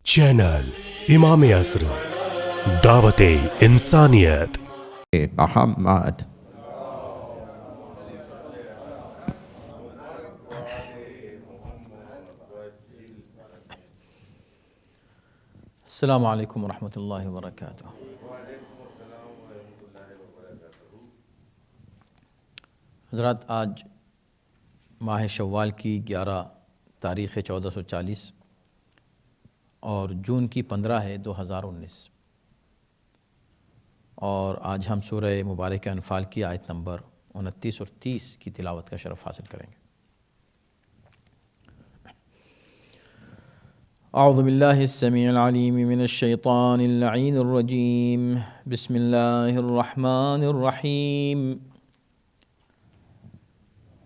Channel امام عصر، دعوت انسانیت۔ محمد السلام علیکم ورحمۃ اللہ وبرکاتہ۔ حضرات، آج ماہ شوال کی 11 تاریخ 1440 اور جون کی 15 ہے 2019، اور آج ہم سورہ مبارکہ انفال کی آیت نمبر 29 اور 30 کی تلاوت کا شرف حاصل کریں گے۔ اعوذ باللہ السمیع العلیم من الشیطان اللعین الرجیم، بسم اللہ الرحمن الرحیم۔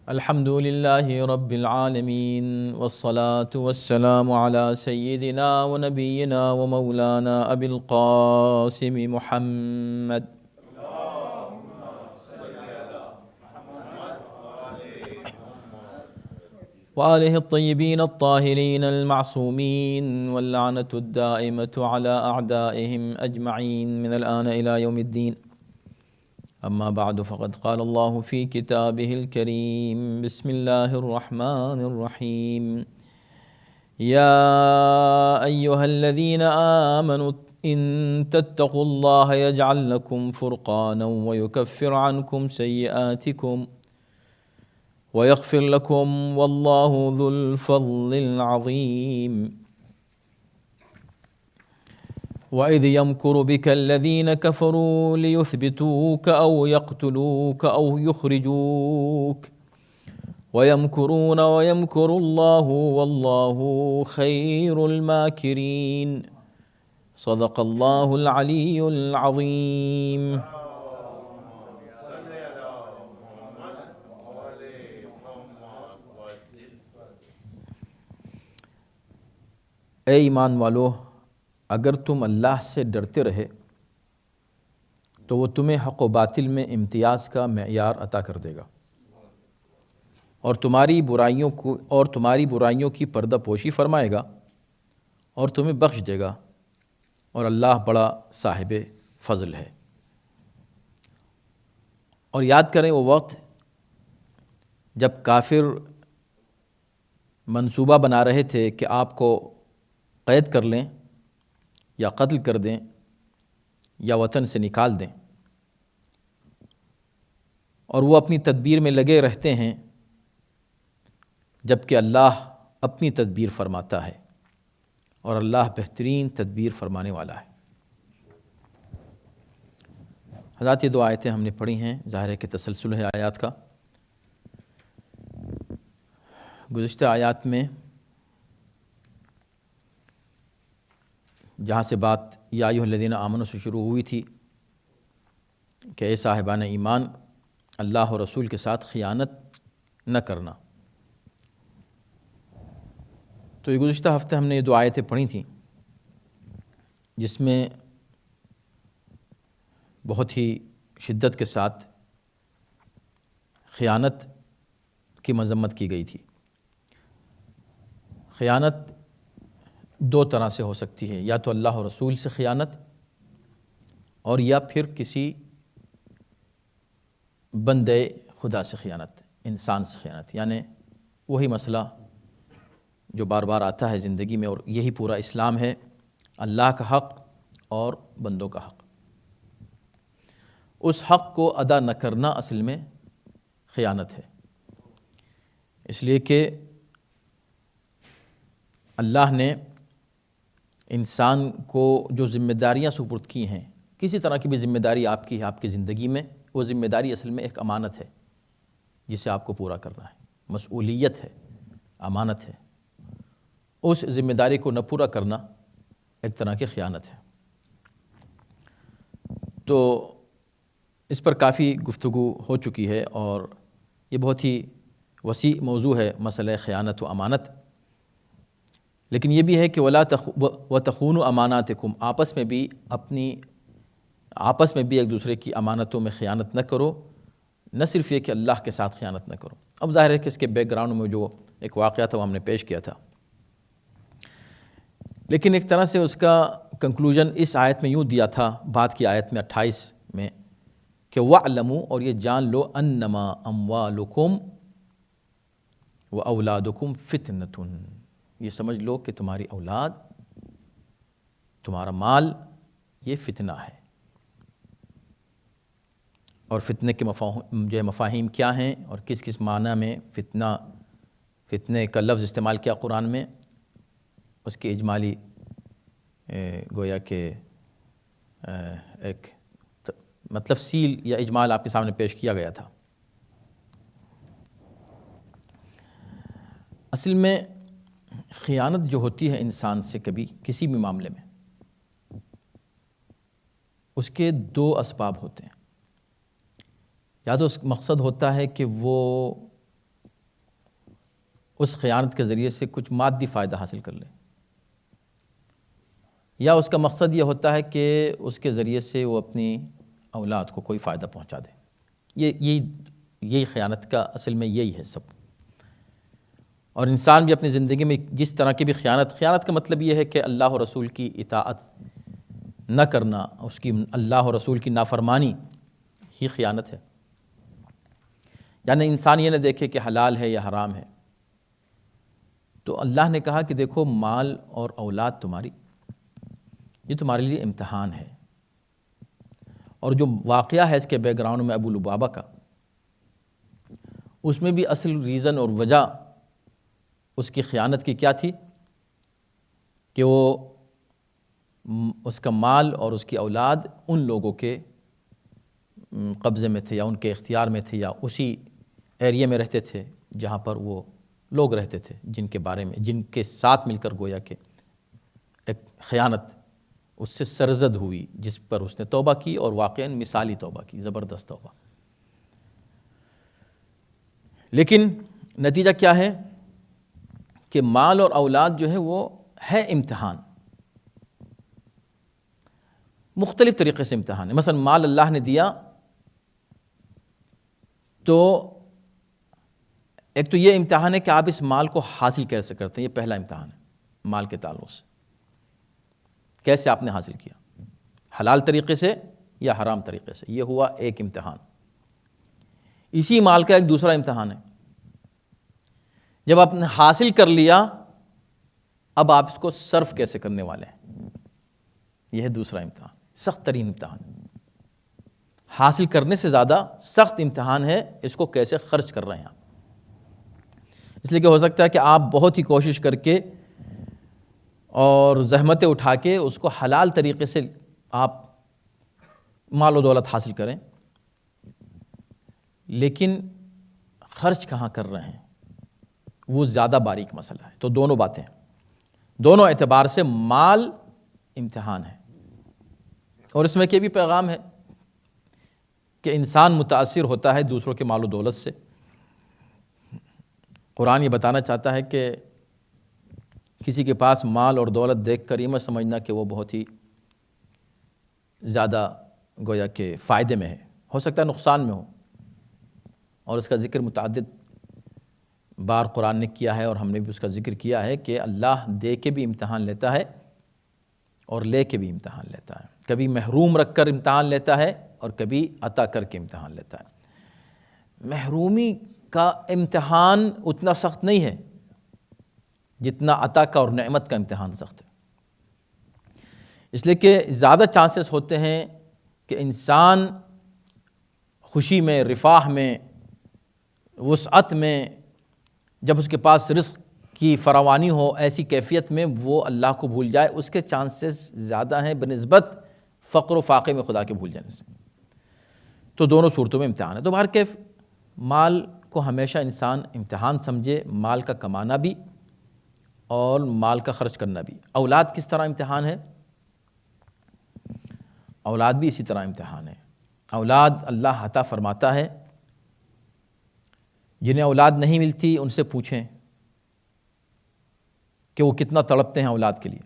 الحمد للہ رب العالمین، والصلاة والسلام علی سیدنا و نبینا و مولانا ابی القاسم محمد وآلہ الطیبین الطاہرین المعصومین، واللعنۃ الدائمۃ علی اعدائہم اجمعین من الآن الی یوم الدین۔ اما بعد فقد قال اللہ فی کتابہ الکریم، بسم اللہ الرحمن الرحیم، یا ایہا الذین آمنوا ان تتقوا اللہ یجعل لکم فرقانا ویکفر عنکم سیئاتکم وَيَغْفِرْ لَكُمْ وَاللَّهُ ذُو الْفَضْلِ الْعَظِيمِ۔ وَإِذْ يَمْكُرُ بِكَ الَّذِينَ كَفَرُوا لِيُثْبِتُوكَ أَوْ يَقْتُلُوكَ أَوْ يُخْرِجُوكَ وَيَمْكُرُونَ وَيَمْكُرُ اللَّهُ وَاللَّهُ خَيْرُ الْمَاكِرِينَ۔ صدق اللہ العلی العظیم۔ اے ایمان والو، اگر تم اللہ سے ڈرتے رہے تو وہ تمہیں حق و باطل میں امتیاز کا معیار عطا کر دے گا، اور تمہاری برائیوں کی پردہ پوشی فرمائے گا، اور تمہیں بخش دے گا، اور اللہ بڑا صاحب فضل ہے۔ اور یاد کریں وہ وقت جب کافر منصوبہ بنا رہے تھے کہ آپ کو قید کر لیں یا قتل کر دیں یا وطن سے نکال دیں، اور وہ اپنی تدبیر میں لگے رہتے ہیں، جبکہ اللہ اپنی تدبیر فرماتا ہے، اور اللہ بہترین تدبیر فرمانے والا ہے۔ حضرات، یہ 2 آیتیں ہم نے پڑھی ہیں، ظاہر ہے کہ تسلسل ہے آیات کا۔ گزشتہ آیات میں جہاں سے بات یا ایھا الذین آمنوا سے شروع ہوئی تھی کہ اے صاحبان ایمان، اللہ اور رسول کے ساتھ خیانت نہ کرنا، تو یہ گزشتہ ہفتے ہم نے یہ 2 آیتیں پڑھی تھیں، جس میں بہت ہی شدت کے ساتھ خیانت کی مذمت کی گئی تھی۔ خیانت 2 طرح سے ہو سکتی ہے، یا تو اللہ اور رسول سے خیانت، اور یا پھر کسی بندے خدا سے خیانت، انسان سے خیانت، یعنی وہی مسئلہ جو بار بار آتا ہے زندگی میں، اور یہی پورا اسلام ہے، اللہ کا حق اور بندوں کا حق۔ اس حق کو ادا نہ کرنا اصل میں خیانت ہے، اس لیے کہ اللہ نے انسان کو جو ذمہ داریاں سپرد کی ہیں، کسی طرح کی بھی ذمہ داری آپ کی ہے آپ کی زندگی میں، وہ ذمہ داری اصل میں ایک امانت ہے جسے آپ کو پورا کرنا ہے، مسئولیت ہے، امانت ہے۔ اس ذمہ داری کو نہ پورا کرنا ایک طرح کی خیانت ہے۔ تو اس پر کافی گفتگو ہو چکی ہے، اور یہ بہت ہی وسیع موضوع ہے، مسئلہ خیانت و امانت۔ لیکن یہ بھی ہے کہ وَتَخُونُوا أَمَانَاتِكُمْ، آپس میں بھی ایک دوسرے کی امانتوں میں خیانت نہ کرو، نہ صرف یہ کہ اللہ کے ساتھ خیانت نہ کرو. اب ظاہر ہے کہ اس کے بیک گراؤنڈ میں جو ایک واقعہ تھا وہ ہم نے پیش کیا تھا، لیکن ایک طرح سے اس کا کنکلوژن اس آیت میں یوں دیا تھا، بعد کی آیت میں 28 میں، کہ وَاعْلَمُوا، اور یہ جان لو، انما اموالکم واولادکم فتنۃ، یہ سمجھ لو کہ تمہاری اولاد، تمہارا مال یہ فتنہ ہے. اور فتنے کے مفاہیم کیا ہیں اور کس کس معنی میں فتنے کا لفظ استعمال کیا قرآن میں، اس کی اجمالی گویا کہ ایک تفصیل یا اجمال آپ کے سامنے پیش کیا گیا تھا. اصل میں خیانت جو ہوتی ہے انسان سے کبھی کسی بھی معاملے میں، اس کے دو اسباب ہوتے ہیں. یا تو اس مقصد ہوتا ہے کہ وہ اس خیانت کے ذریعے سے کچھ مادی فائدہ حاصل کر لے، یا اس کا مقصد یہ ہوتا ہے کہ اس کے ذریعے سے وہ اپنی اولاد کو کوئی فائدہ پہنچا دے. یہی خیانت کا اصل میں یہی ہے سب. اور انسان بھی اپنی زندگی میں جس طرح کی بھی خیانت کا مطلب یہ ہے کہ اللہ و رسول کی اطاعت نہ کرنا، اس کی اللہ و رسول کی نافرمانی ہی خیانت ہے. یعنی انسان یہ نہ دیکھے کہ حلال ہے یا حرام ہے. تو اللہ نے کہا کہ دیکھو، مال اور اولاد تمہاری، یہ تمہارے لیے امتحان ہے. اور جو واقعہ ہے اس کے بیک گراؤنڈ میں ابو لبابہ کا، اس میں بھی اصل ریزن اور وجہ اس کی خیانت کی کیا تھی کہ وہ اس کا مال اور اس کی اولاد ان لوگوں کے قبضے میں تھے یا ان کے اختیار میں تھے یا اسی ایریا میں رہتے تھے جہاں پر وہ لوگ رہتے تھے جن کے ساتھ مل کر گویا کہ ایک خیانت اس سے سرزد ہوئی، جس پر اس نے توبہ کی اور واقعاً مثالی توبہ کی، زبردست توبہ. لیکن نتیجہ کیا ہے کہ مال اور اولاد جو ہے وہ ہے امتحان، مختلف طریقے سے امتحان ہے. مثلا مال اللہ نے دیا تو ایک تو یہ امتحان ہے کہ آپ اس مال کو حاصل کیسے کرتے ہیں. یہ پہلا امتحان ہے مال کے تعلق سے. کیسے آپ نے حاصل کیا، حلال طریقے سے یا حرام طریقے سے، یہ ہوا ایک امتحان. اسی مال کا ایک دوسرا امتحان ہے، جب آپ نے حاصل کر لیا اب آپ اس کو صرف کیسے کرنے والے ہیں. یہ ہے دوسرا امتحان، سخت ترین امتحان. حاصل کرنے سے زیادہ سخت امتحان ہے اس کو کیسے خرچ کر رہے ہیں آپ. اس لیے کہ ہو سکتا ہے کہ آپ بہت ہی کوشش کر کے اور زحمتیں اٹھا کے اس کو حلال طریقے سے آپ مال و دولت حاصل کریں، لیکن خرچ کہاں کر رہے ہیں وہ زیادہ باریک مسئلہ ہے. تو دونوں باتیں، دونوں اعتبار سے مال امتحان ہے. اور اس میں یہ بھی پیغام ہے کہ انسان متاثر ہوتا ہے دوسروں کے مال و دولت سے. قرآن یہ بتانا چاہتا ہے کہ کسی کے پاس مال اور دولت دیکھ کر یہ مت سمجھنا کہ وہ بہت ہی زیادہ گویا کہ فائدے میں ہے، ہو سکتا ہے نقصان میں ہو. اور اس کا ذکر متعدد بار قرآن نے کیا ہے اور ہم نے بھی اس کا ذکر کیا ہے کہ اللہ دے کے بھی امتحان لیتا ہے اور لے کے بھی امتحان لیتا ہے. کبھی محروم رکھ کر امتحان لیتا ہے اور کبھی عطا کر کے امتحان لیتا ہے. محرومی کا امتحان اتنا سخت نہیں ہے جتنا عطا کا اور نعمت کا امتحان سخت ہے. اس لیے کہ زیادہ چانسز ہوتے ہیں کہ انسان خوشی میں، رفاہ میں، وسعت میں، جب اس کے پاس رزق کی فراوانی ہو، ایسی کیفیت میں وہ اللہ کو بھول جائے، اس کے چانسز زیادہ ہیں بنسبت فقر و فاقے میں خدا کے بھول جانے سے. تو دونوں صورتوں میں امتحان ہے. تو بہرکیف مال کو ہمیشہ انسان امتحان سمجھے، مال کا کمانا بھی اور مال کا خرچ کرنا بھی. اولاد کس طرح امتحان ہے؟ اولاد بھی اسی طرح امتحان ہے. اولاد اللہ عطا فرماتا ہے. جنہیں اولاد نہیں ملتی ان سے پوچھیں کہ وہ کتنا تڑپتے ہیں اولاد کے لیے.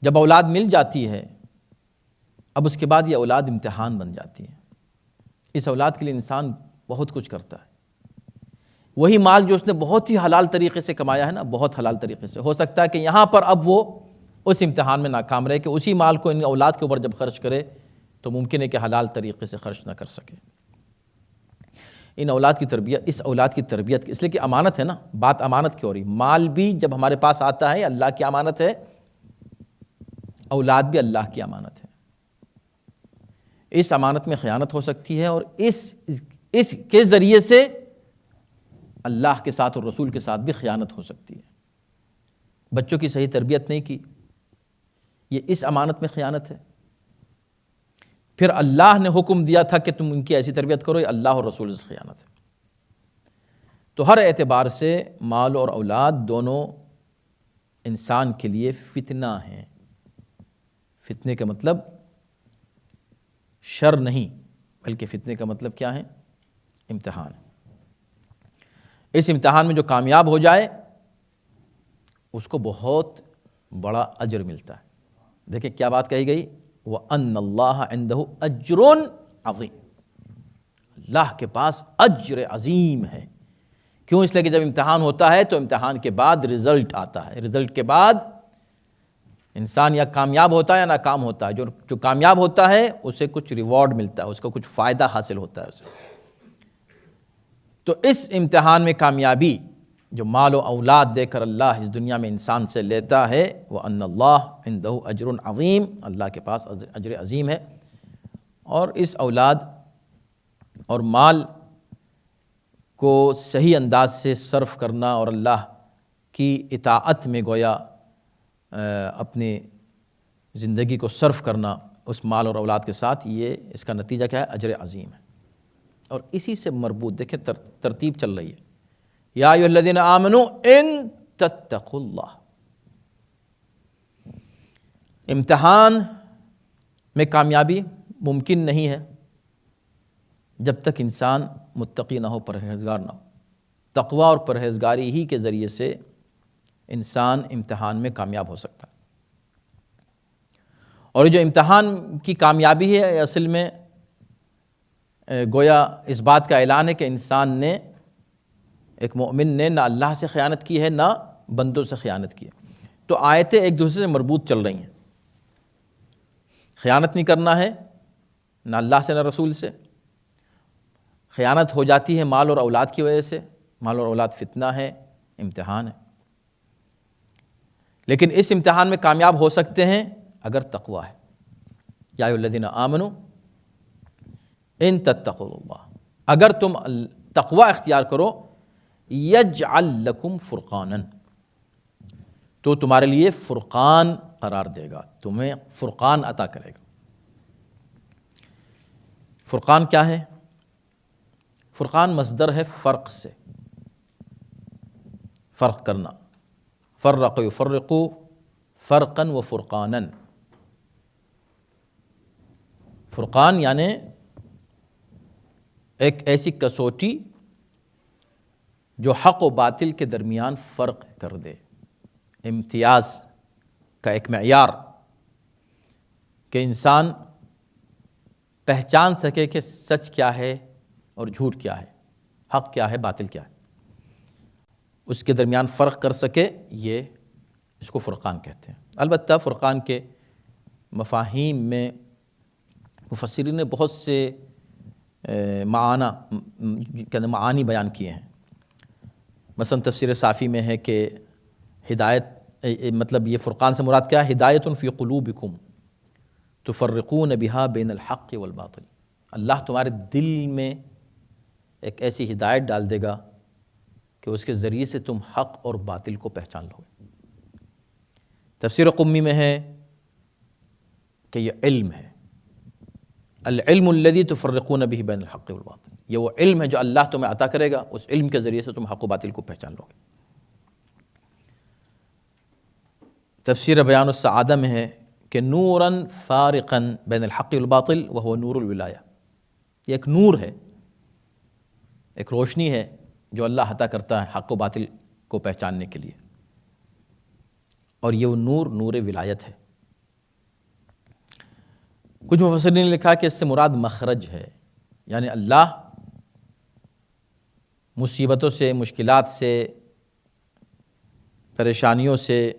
جب اولاد مل جاتی ہے اب اس کے بعد یہ اولاد امتحان بن جاتی ہے. اس اولاد کے لیے انسان بہت کچھ کرتا ہے. وہی مال جو اس نے بہت ہی حلال طریقے سے کمایا ہے نا، بہت حلال طریقے سے، ہو سکتا ہے کہ یہاں پر اب وہ اس امتحان میں ناکام رہے کہ اسی مال کو ان اولاد کے اوپر جب خرچ کرے تو ممکن ہے کہ حلال طریقے سے خرچ نہ کر سکے. ان اولاد کی تربیت، اس اولاد کی تربیت، اس لیے کہ امانت ہے نا، بات امانت کی ہو رہی. مال بھی جب ہمارے پاس آتا ہے اللہ کی امانت ہے، اولاد بھی اللہ کی امانت ہے. اس امانت میں خیانت ہو سکتی ہے اور اس کے ذریعے سے اللہ کے ساتھ اور رسول کے ساتھ بھی خیانت ہو سکتی ہے. بچوں کی صحیح تربیت نہیں کی، یہ اس امانت میں خیانت ہے. پھر اللہ نے حکم دیا تھا کہ تم ان کی ایسی تربیت کرو، یہ اللہ اور رسول سے خیانت ہے. تو ہر اعتبار سے مال اور اولاد دونوں انسان کے لیے فتنہ ہیں. فتنے کا مطلب شر نہیں، بلکہ فتنے کا مطلب کیا ہے؟ امتحان. اس امتحان میں جو کامیاب ہو جائے اس کو بہت بڑا اجر ملتا ہے. دیکھیں کیا بات کہی گئی، وَأَنَّ اللَّهَ عِنْدَهُ أَجْرٌ عَظِيمٌ. اللہ کے پاس اجر عظیم ہے. کیوں؟ اس لیے کہ جب امتحان ہوتا ہے تو امتحان کے بعد رزلٹ آتا ہے. رزلٹ کے بعد انسان یا کامیاب ہوتا ہے یا ناکام ہوتا ہے. جو کامیاب ہوتا ہے اسے کچھ ریوارڈ ملتا ہے، اس کو کچھ فائدہ حاصل ہوتا ہے اسے. تو اس امتحان میں کامیابی جو مال و اولاد دے کر اللہ اس دنیا میں انسان سے لیتا ہے، وَأَنَّ اللَّهَ عِنْدَهُ أَجْرٌ عَظِيمٌ، اللہ کے پاس اجر عظیم ہے. اور اس اولاد اور مال کو صحیح انداز سے صرف کرنا اور اللہ کی اطاعت میں گویا اپنی زندگی کو صرف کرنا اس مال اور اولاد کے ساتھ، یہ اس کا نتیجہ کیا ہے؟ اجر عظیم ہے. اور اسی سے مربوط دیکھیں ترتیب چل رہی ہے، یا ایھا الذین آمنوا ان تتقوا اللہ. امتحان میں کامیابی ممکن نہیں ہے جب تک انسان متقی نہ ہو، پرہیزگار نہ ہو. تقوی اور پرہیزگاری ہی کے ذریعے سے انسان امتحان میں کامیاب ہو سکتا ہے. اور جو امتحان کی کامیابی ہے اصل میں گویا اس بات کا اعلان ہے کہ انسان نے، ایک مومن نے نہ اللہ سے خیانت کی ہے نہ بندوں سے خیانت کی ہے. تو آیتیں ایک دوسرے سے مربوط چل رہی ہیں. خیانت نہیں کرنا ہے نہ اللہ سے نہ رسول سے. خیانت ہو جاتی ہے مال اور اولاد کی وجہ سے. مال اور اولاد فتنہ ہے، امتحان ہے. لیکن اس امتحان میں کامیاب ہو سکتے ہیں اگر تقوی ہے. یا ایھا الذین آمنوا ان تتقوا اللہ، اگر تم تقوی اختیار کرو، یجعل لکم فرقانا، تو تمہارے لیے فرقان قرار دے گا، تمہیں فرقان عطا کرے گا. فرقان کیا ہے؟ فرقان مصدر ہے فرق سے، فرق کرنا. فرق یفرق فرقا و فرقانا. فرقان یعنی ایک ایسی کسوٹی جو حق و باطل کے درمیان فرق کر دے. امتیاز کا ایک معیار کہ انسان پہچان سکے کہ سچ کیا ہے اور جھوٹ کیا ہے، حق کیا ہے، باطل کیا ہے، اس کے درمیان فرق کر سکے، یہ اس کو فرقان کہتے ہیں. البتہ فرقان کے مفاہیم میں مفسرین نے بہت سے معانی بیان کیے ہیں. مثلا تفسیر صافی میں ہے کہ ہدایت، مطلب یہ فرقان سے مراد کیا ہے؟ ہدایت فی قلوبکم تفرقون بہا بین الحق والباطل. اللہ تمہارے دل میں ایک ایسی ہدایت ڈال دے گا کہ اس کے ذریعے سے تم حق اور باطل کو پہچان لو. تفسیر قمی میں ہے کہ یہ علم ہے، العلم الذی تفرقون بہ بین الحق والباطل. یہ وہ علم ہے جو اللہ تمہیں عطا کرے گا، اس علم کے ذریعے سے تم حق و باطل کو پہچان لو گے. تفسیر بیان السعادہ میں ہے کہ نورا فارقا بین الحق والباطل وہو نور الولایہ. یہ ایک نور ہے، ایک روشنی ہے جو اللہ عطا کرتا ہے حق و باطل کو پہچاننے کے لیے، اور یہ وہ نور، نور ولایت ہے. کچھ مفسرین نے لکھا کہ اس سے مراد مخرج ہے، یعنی اللہ مصیبتوں سے، مشکلات سے، پریشانیوں سے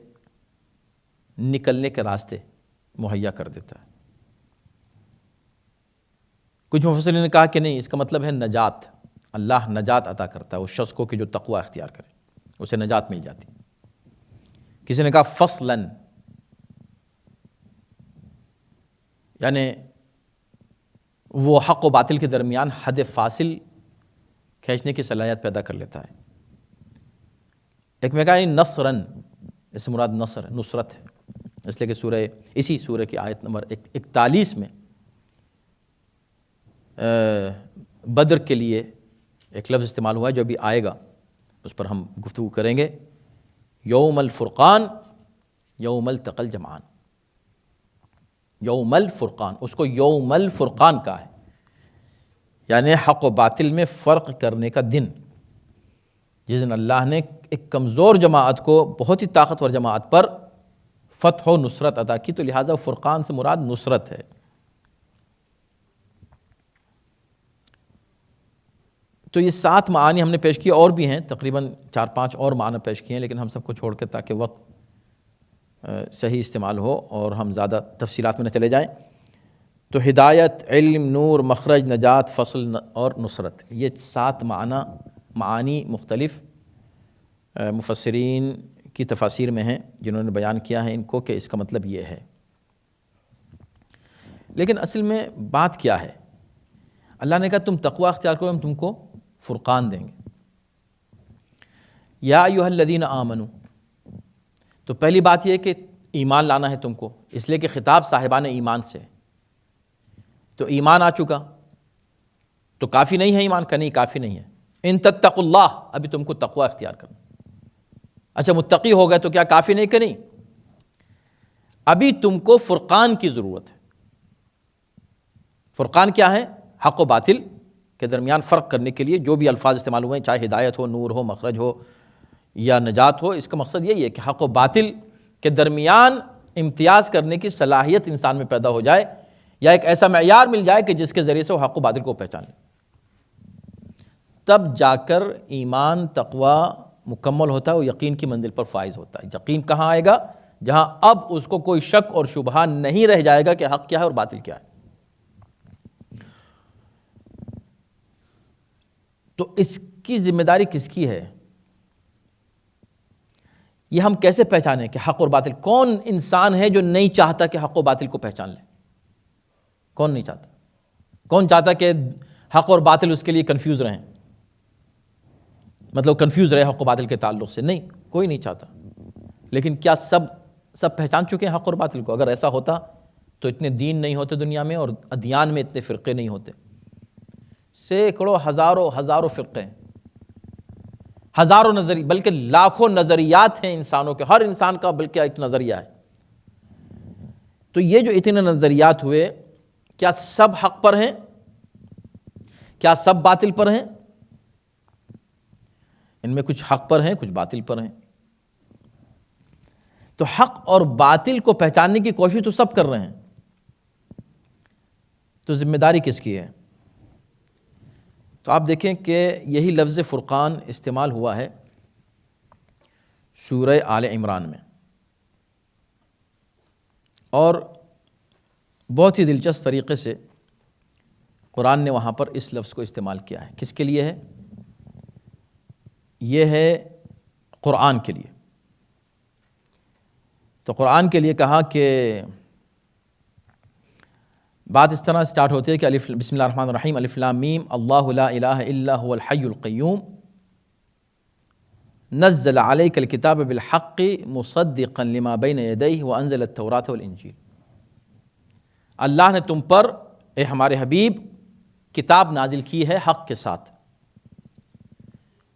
نکلنے کے راستے مہیا کر دیتا ہے۔ کچھ مفسرین نے کہا کہ نہیں، اس کا مطلب ہے نجات، اللہ نجات عطا کرتا ہے اس شخص کو کہ جو تقوی اختیار کرے، اسے نجات مل جاتی۔ کسی نے کہا فصلاً، یعنی وہ حق و باطل کے درمیان حد فاصل کھینچنے کی صلاحیت پیدا کر لیتا ہے۔ ایک میں کہا نصراً، اس سے مراد نصرت ہے، اس لیے کہ اسی سورہ کی آیت نمبر 41 میں بدر کے لیے ایک لفظ استعمال ہوا ہے جو ابھی آئے گا، اس پر ہم گفتگو کریں گے۔ یوم الفرقان، یوم التقى الجمعان، یوم الفرقان، اس کو یوم الفرقان کہا ہے، یعنی حق و باطل میں فرق کرنے کا دن، جس دن اللہ نے ایک کمزور جماعت کو بہت ہی طاقتور جماعت پر فتح و نصرت عطا کی، تو لہٰذا فرقان سے مراد نصرت ہے۔ تو یہ 7 معانی ہم نے پیش کیے، اور بھی ہیں تقریباً 4-5 اور معنی پیش کیے ہیں، لیکن ہم سب کو چھوڑ کے تاکہ وقت صحیح استعمال ہو اور ہم زیادہ تفصیلات میں نہ چلے جائیں، تو ہدایت، علم، نور، مخرج، نجات، فصل اور نصرت، یہ 7 معانی مختلف مفسرین کی تفاسیر میں ہیں جنہوں نے بیان کیا ہے ان کو کہ اس کا مطلب یہ ہے۔ لیکن اصل میں بات کیا ہے؟ اللہ نے کہا تم تقوی اختیار کرو، ہم تم کو فرقان دیں گے۔ یا ایھا الذین آمنوا، تو پہلی بات یہ ہے کہ ایمان لانا ہے تم کو، اس لیے کہ خطاب صاحبان ایمان سے، تو ایمان آ چکا تو کافی نہیں ہے ایمان کا؟ نہیں، کافی نہیں ہے۔ ان تتقوا اللہ، ابھی تم کو تقوی اختیار کرنا۔ اچھا متقی ہو گئے تو کیا کافی نہیں کہ نہیں؟ ابھی تم کو فرقان کی ضرورت ہے۔ فرقان کیا ہے؟ حق و باطل کے درمیان فرق کرنے کے لیے جو بھی الفاظ استعمال ہوئے ہیں، چاہے ہدایت ہو، نور ہو، مخرج ہو یا نجات ہو، اس کا مقصد یہی ہے کہ حق و باطل کے درمیان امتیاز کرنے کی صلاحیت انسان میں پیدا ہو جائے، یا ایک ایسا معیار مل جائے کہ جس کے ذریعے سے وہ حق و باطل کو پہچان لے، تب جا کر ایمان، تقوی مکمل ہوتا ہے، وہ یقین کی منزل پر فائز ہوتا ہے۔ یقین کہاں آئے گا؟ جہاں اب اس کو کوئی شک اور شبہہ نہیں رہ جائے گا کہ حق کیا ہے اور باطل کیا ہے۔ تو اس کی ذمہ داری کس کی ہے؟ یہ ہم کیسے پہچانیں کہ حق اور باطل؟ کون انسان ہے جو نہیں چاہتا کہ حق و باطل کو پہچان لے؟ کون نہیں چاہتا؟ کون چاہتا کہ حق اور باطل اس کے لیے کنفیوز رہیں، مطلب کنفیوز رہے حق و باطل کے تعلق سے؟ نہیں، کوئی نہیں چاہتا۔ لیکن کیا سب پہچان چکے ہیں حق اور باطل کو؟ اگر ایسا ہوتا تو اتنے دین نہیں ہوتے دنیا میں، اور ادیان میں اتنے فرقے نہیں ہوتے۔ سینکڑوں، ہزاروں فرقے ہیں، ہزاروں نظریے، بلکہ لاکھوں نظریات ہیں انسانوں کے، ہر انسان کا بلکہ ایک نظریہ ہے۔ تو یہ جو اتنے نظریات ہوئے، کیا سب حق پر ہیں؟ کیا سب باطل پر ہیں؟ ان میں کچھ حق پر ہیں، کچھ باطل پر ہیں۔ تو حق اور باطل کو پہچاننے کی کوشش تو سب کر رہے ہیں، تو ذمہ داری کس کی ہے؟ تو آپ دیکھیں کہ یہی لفظ فرقان استعمال ہوا ہے سورہ آل عمران میں، اور بہت ہی دلچسپ طریقے سے قرآن نے وہاں پر اس لفظ کو استعمال کیا ہے۔ کس کے لیے ہے؟ یہ ہے قرآن کے لیے۔ تو قرآن کے لیے کہا کہ بات اس طرح سٹارٹ ہوتی ہے کہ بسم اللہ الرحمن الرحیم، الف لام میم، اللہ لا الہ الا هو الحی القیوم، نزل علیک الکتاب بالحق مصدقا لما بین یدیہ وانزل التوراۃ والانجیل۔ اللہ نے تم پر، اے ہمارے حبیب، کتاب نازل کی ہے حق کے ساتھ،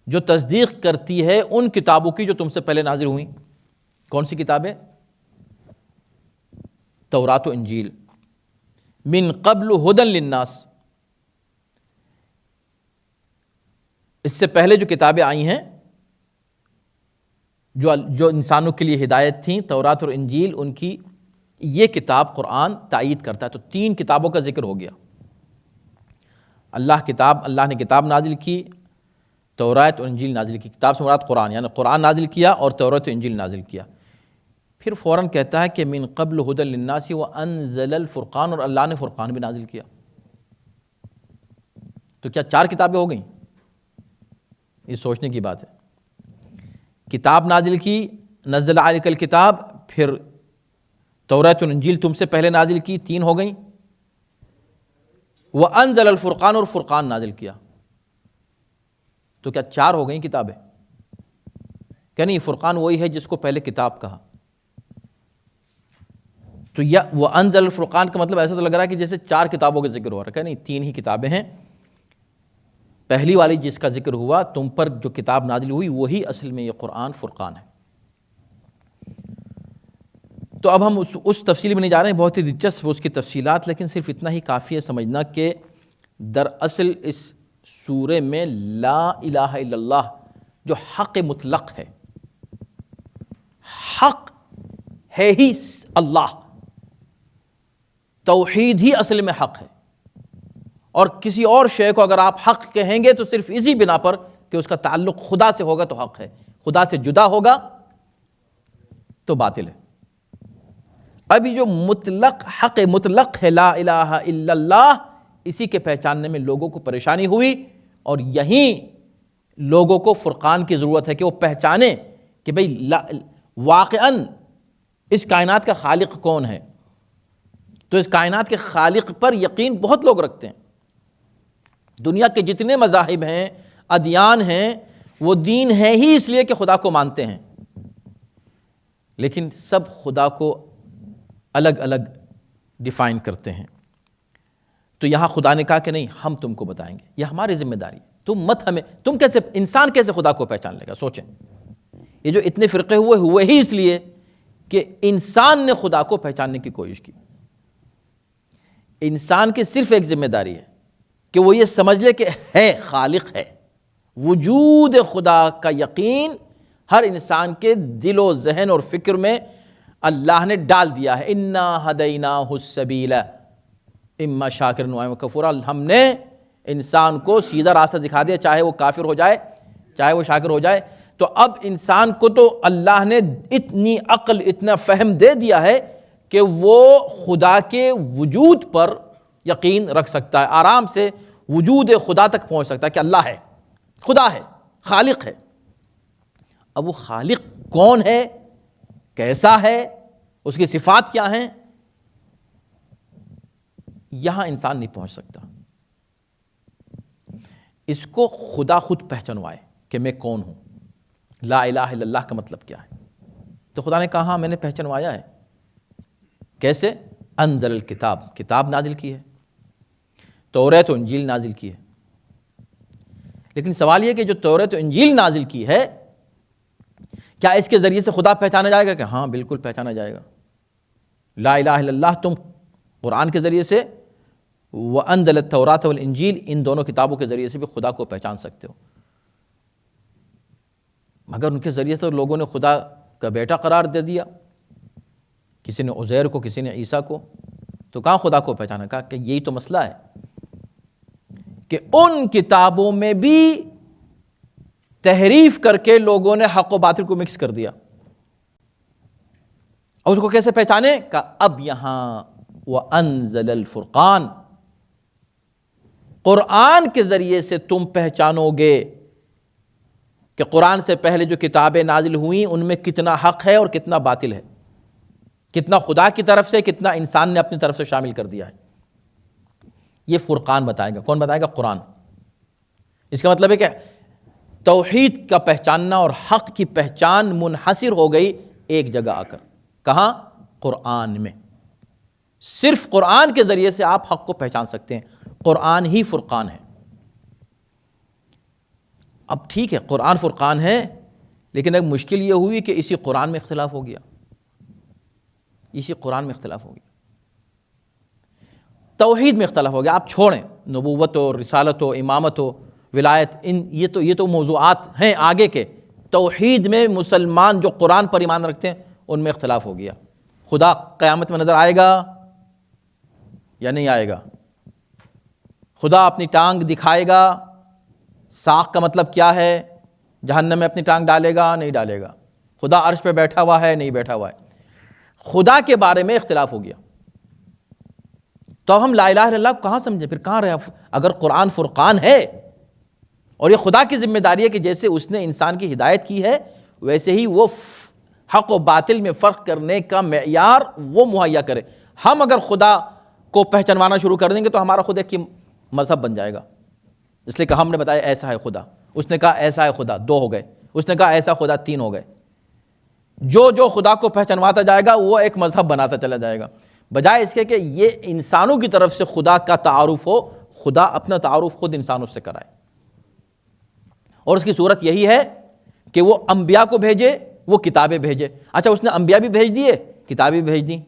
جو تصدیق کرتی ہے ان کتابوں کی جو تم سے پہلے نازل ہوئیں۔ کون سی کتابیں؟ تورات و انجیل۔ من قبل ہدی للناس، اس سے پہلے جو کتابیں آئی ہیں جو انسانوں کے لیے ہدایت تھیں، تورات اور انجیل، ان کی یہ کتاب قرآن تائید کرتا ہے۔ تو 3 کتابوں کا ذکر ہو گیا، اللہ نے کتاب نازل کی، تورات اور انجیل نازل کی. کتاب سے مراد قرآن، یعنی قرآن نازل کیا اور تورات و انجیل نازل کیا. پھر فوراً کہتا ہے کہ من قبل ھدی للناس وانزل الفرقان، اور اللہ نے فرقان بھی نازل کیا. تو کیا 4 کتابیں ہو گئیں؟ یہ سوچنے کی بات ہے. کتاب نازل کی، نزل علیک الکتاب، پھر تورات و انجیل تم سے پہلے نازل کی، 3 ہو گئیں. وانزل الفرقان، اور فرقان نازل کیا. تو کیا 4 ہو گئیں کتابیں؟ کہ نہیں، فرقان وہی ہے جس کو پہلے کتاب کہا. تو وانزل الفرقان کا مطلب ایسا تو لگ رہا ہے کہ جیسے 4 کتابوں کا ذکر ہو رہا ہے. کہ نہیں، 3 ہی کتابیں ہیں. پہلی والی جس کا ذکر ہوا، تم پر جو کتاب نازل ہوئی، وہی اصل میں یہ قرآن فرقان ہے. تو اب ہم اس تفصیل میں نہیں جا رہے ہیں، بہت ہی دلچسپ اس کی تفصیلات، لیکن صرف اتنا ہی کافی ہے سمجھنا کہ دراصل اس سورے میں لا الہ الا اللہ جو حق مطلق ہے، حق ہے ہی اللہ، توحید ہی اصل میں حق ہے. اور کسی اور شے کو اگر آپ حق کہیں گے تو صرف اسی بنا پر کہ اس کا تعلق خدا سے ہوگا تو حق ہے، خدا سے جدا ہوگا تو باطل ہے. ابھی جو مطلق حق مطلق ہے لا الہ الا اللہ، اسی کے پہچاننے میں لوگوں کو پریشانی ہوئی، اور یہیں لوگوں کو فرقان کی ضرورت ہے کہ وہ پہچانیں کہ بھئی واقعاً اس کائنات کا خالق کون ہے. تو اس کائنات کے خالق پر یقین بہت لوگ رکھتے ہیں. دنیا کے جتنے مذاہب ہیں، ادیان ہیں، وہ دین ہے ہی اس لیے کہ خدا کو مانتے ہیں، لیکن سب خدا کو الگ الگ ڈیفائن کرتے ہیں. تو یہاں خدا نے کہا کہ نہیں، ہم تم کو بتائیں گے، یہ ہماری ذمہ داری ہے، تم کیسے، انسان کیسے خدا کو پہچان لے گا؟ سوچیں، یہ جو اتنے فرقے ہوئے ہی اس لیے کہ انسان نے خدا کو پہچاننے کی کوشش کی. انسان کی صرف ایک ذمہ داری ہے کہ وہ یہ سمجھ لے کہ ہے، خالق ہے. وجود خدا کا یقین ہر انسان کے دل و ذہن اور فکر میں اللہ نے ڈال دیا ہے. انا ہدیناہ السبیل اما شاکرا و اما کفورا. ہم نے انسان کو سیدھا راستہ دکھا دیا، چاہے وہ کافر ہو جائے چاہے وہ شاکر ہو جائے. تو اب انسان کو تو اللہ نے اتنی عقل، اتنا فہم دے دیا ہے کہ وہ خدا کے وجود پر یقین رکھ سکتا ہے، آرام سے وجود خدا تک پہنچ سکتا ہے کہ اللہ ہے، خدا ہے، خالق ہے. اب وہ خالق کون ہے، کیسا ہے، اس کی صفات کیا ہیں، یہاں انسان نہیں پہنچ سکتا. اس کو خدا خود پہچانوائے کہ میں کون ہوں. لا الہ الا اللہ کا مطلب کیا ہے؟ تو خدا نے کہا ہاں میں نے پہچانوایا ہے. کیسے؟ انزل الکتاب، کتاب نازل کی ہے، تورات و انجیل نازل کی ہے. لیکن سوال یہ کہ جو تورات و انجیل نازل کی ہے، کیا اس کے ذریعے سے خدا پہچانا جائے گا؟ کہ ہاں بالکل پہچانا جائے گا. لا الہ الا اللہ تم قرآن کے ذریعے سے، وانزل التوراۃ والانجیل، ان دونوں کتابوں کے ذریعے سے بھی خدا کو پہچان سکتے ہو. مگر ان کے ذریعے سے لوگوں نے خدا کا بیٹا قرار دے دیا، کسی نے عزیر کو، کسی نے عیسیٰ کو. تو کہاں خدا کو پہچانا؟ کہا کہ یہی تو مسئلہ ہے کہ ان کتابوں میں بھی تحریف کر کے لوگوں نے حق و باطل کو مکس کر دیا. اور اس کو کیسے پہچانے؟ کہ اب یہاں وَأَنزَلَ الْفُرْقَانَ، قرآن کے ذریعے سے تم پہچانو گے کہ قرآن سے پہلے جو کتابیں نازل ہوئیں ان میں کتنا حق ہے اور کتنا باطل ہے، کتنا خدا کی طرف سے، کتنا انسان نے اپنی طرف سے شامل کر دیا ہے. یہ فرقان بتائے گا. کون بتائے گا؟ قرآن. اس کا مطلب ہے کہ توحید کا پہچاننا اور حق کی پہچان منحصر ہو گئی ایک جگہ آ کر. کہاں؟ قرآن میں. صرف قرآن کے ذریعے سے آپ حق کو پہچان سکتے ہیں. قرآن ہی فرقان ہے. اب ٹھیک ہے، قرآن فرقان ہے، لیکن ایک مشکل یہ ہوئی کہ اسی قرآن میں اختلاف ہو گیا. اسی قرآن میں اختلاف ہو گیا، توحید میں اختلاف ہو گیا. آپ چھوڑیں نبوت و رسالت و امامت و ولایت، یہ تو موضوعات ہیں آگے کے. توحید میں مسلمان جو قرآن پر ایمان رکھتے ہیں ان میں اختلاف ہو گیا. خدا قیامت میں نظر آئے گا یا نہیں آئے گا؟ خدا اپنی ٹانگ دکھائے گا، ساق کا مطلب کیا ہے؟ جہنم میں اپنی ٹانگ ڈالے گا نہیں ڈالے گا، خدا عرش پہ بیٹھا ہوا ہے نہیں بیٹھا ہوا ہے، خدا کے بارے میں اختلاف ہو گیا۔ تو ہم لا الہ الا اللہ کہاں سمجھیں؟ پھر کہاں رہے؟ اگر قرآن فرقان ہے اور یہ خدا کی ذمہ داری ہے کہ جیسے اس نے انسان کی ہدایت کی ہے ویسے ہی وہ حق و باطل میں فرق کرنے کا معیار وہ مہیا کرے۔ ہم اگر خدا کو پہچانوانا شروع کر دیں گے تو ہمارا خود ایک مذہب بن جائے گا، اس لیے کہ ہم نے بتایا ایسا ہے خدا، اس نے کہا ایسا ہے خدا، 2 ہو گئے، اس نے کہا ایسا خدا، 3 ہو گئے۔ جو خدا کو پہچانواتا جائے گا وہ ایک مذہب بناتا چلا جائے گا، بجائے اس کے کہ یہ انسانوں کی طرف سے خدا کا تعارف ہو، خدا اپنا تعارف خود انسانوں سے کرائے۔ اور اس کی صورت یہی ہے کہ وہ انبیاء کو بھیجے، وہ کتابیں بھیجے۔ اچھا اس نے انبیاء بھی بھیج دیے، کتابیں بھی بھیج دیں،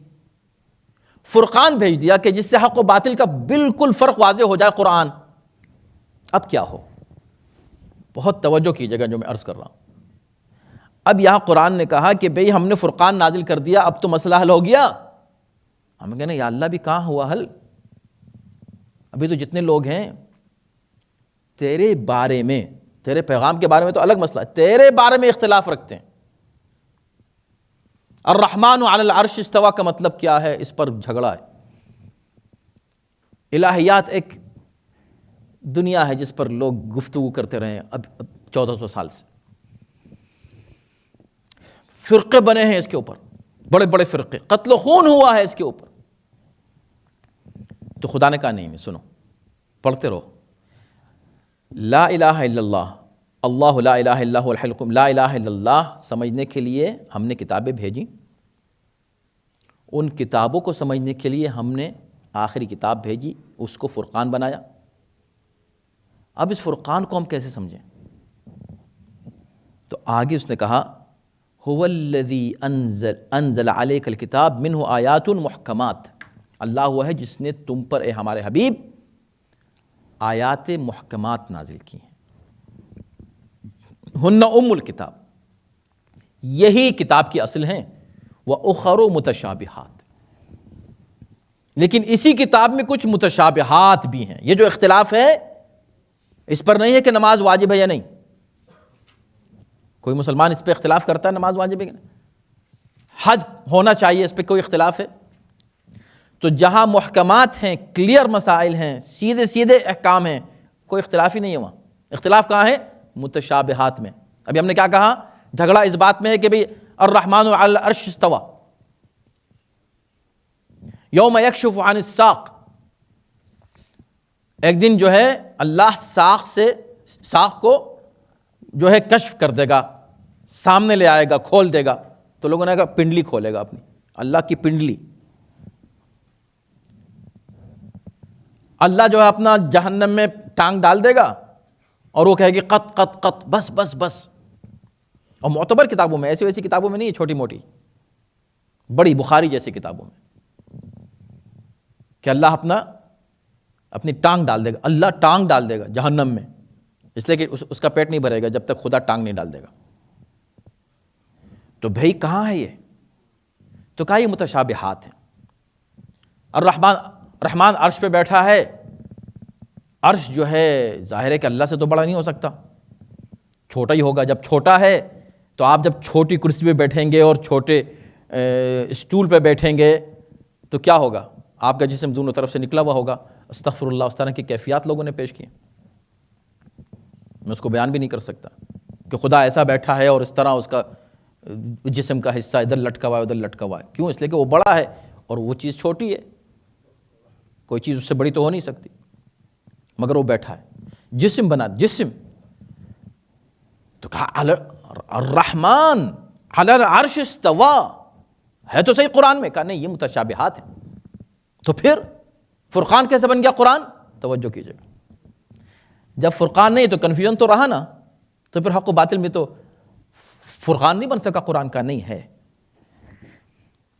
فرقان بھیج دیا کہ جس سے حق و باطل کا بالکل فرق واضح ہو جائے، قرآن۔ اب کیا ہو؟ بہت توجہ کیجیے گا جو میں عرض کر رہا ہوں۔ اب یہاں قرآن نے کہا کہ بھئی ہم نے فرقان نازل کر دیا، اب تو مسئلہ حل ہو گیا۔ ہم کہنے یا اللہ بھی کہاں ہوا حل؟ ابھی تو جتنے لوگ ہیں تیرے بارے میں، تیرے پیغام کے بارے میں تو الگ مسئلہ ہے، تیرے بارے میں اختلاف رکھتے ہیں۔ الرحمن علی العرش استویٰ کا مطلب کیا ہے؟ اس پر جھگڑا ہے۔ الہیات ایک دنیا ہے جس پر لوگ گفتگو کرتے رہے ہیں اب 1400 سال سے، فرقے بنے ہیں اس کے اوپر، بڑے بڑے فرقے، قتل و خون ہوا ہے اس کے اوپر۔ تو خدا نے کہا نہیں، سنو، پڑھتے رہو، لا الہ الا اللہ، اللہ لا الہ الا هو الحی القیوم، لا الہ الا اللہ سمجھنے کے لیے ہم نے کتابیں بھیجی، ان کتابوں کو سمجھنے کے لیے ہم نے آخری کتاب بھیجی، اس کو فرقان بنایا۔ اب اس فرقان کو ہم کیسے سمجھیں؟ تو آگے اس نے کہا هو الذی انزل علیک الکتاب منہ آیات محکمات، اللہ وہ ہے جس نے تم پر اے ہمارے حبیب آیات محکمات نازل کی ہیں، ہن ام الکتاب، یہی کتاب کی اصل ہیں، وَأُخَرُ متشابہات، لیکن اسی کتاب میں کچھ متشابہات بھی ہیں۔ یہ جو اختلاف ہے اس پر نہیں ہے کہ نماز واجب ہے یا نہیں، کوئی مسلمان اس پہ اختلاف کرتا ہے نماز واجب ہے کہ نہیں، حج ہونا چاہیے اس پہ کوئی اختلاف ہے؟ تو جہاں محکمات ہیں، کلیئر مسائل ہیں، سیدھے سیدھے احکام ہیں، کوئی اختلاف ہی نہیں ہے وہاں۔ اختلاف کہاں ہے؟ متشابہات میں۔ ابھی ہم نے کیا کہا؟ جھگڑا اس بات میں ہے کہ بھئی الرحمن علی العرش استویٰ، یوم یکشف عن الساق، ایک دن جو ہے اللہ ساق کو جو ہے کشف کر دے گا، سامنے لے آئے گا، کھول دے گا۔ تو لوگوں نے کہا پنڈلی کھولے گا اپنی، اللہ کی پنڈلی۔ اللہ جو ہے اپنا جہنم میں ٹانگ ڈال دے گا اور وہ کہے گی قط قط قط، بس بس بس۔ اور معتبر کتابوں میں، ایسی ویسی کتابوں میں نہیں ہے، چھوٹی موٹی بڑی بخاری جیسی کتابوں میں، کہ اللہ اپنی ٹانگ ڈال دے گا، اللہ ٹانگ ڈال دے گا جہنم میں، اس لیے کہ اس کا پیٹ نہیں بھرے گا جب تک خدا ٹانگ نہیں ڈال دے گا۔ تو بھائی کہاں ہے یہ؟ تو کہا یہ متشابہات ہیں۔ رحمان عرش پہ بیٹھا ہے، عرش جو ہے ظاہر ہے کہ اللہ سے تو بڑا نہیں ہو سکتا، چھوٹا ہی ہوگا۔ جب چھوٹا ہے تو آپ جب چھوٹی کرسی پہ بیٹھیں گے اور چھوٹے اسٹول پہ بیٹھیں گے تو کیا ہوگا؟ آپ کا جسم دونوں طرف سے نکلا ہوا ہوگا۔ استغفر اللہ، اس طرح کی کیفیات لوگوں نے پیش کی، میں اس کو بیان بھی نہیں کر سکتا کہ خدا ایسا بیٹھا ہے اور اس طرح اس کا جسم کا حصہ ادھر لٹکا ہوا ہے ادھر لٹکا ہوا ہے۔ کیوں؟ اس لیے کہ وہ بڑا ہے اور وہ چیز چھوٹی ہے، کوئی چیز اس سے بڑی تو ہو نہیں سکتی، مگر وہ بیٹھا ہے، جسم بنا، جسم۔ تو کہا الرحمن علی العرش استویٰ، ہے تو صحیح قرآن میں، کہا نہیں یہ متشابہات ہیں۔ تو پھر فرقان کیسے بن گیا قرآن؟ توجہ کیجئے گا، جب فرقان نہیں تو کنفیوژن تو رہا نا، تو پھر حق و باطل میں تو فرقان نہیں بن سکا قرآن کا، نہیں ہے۔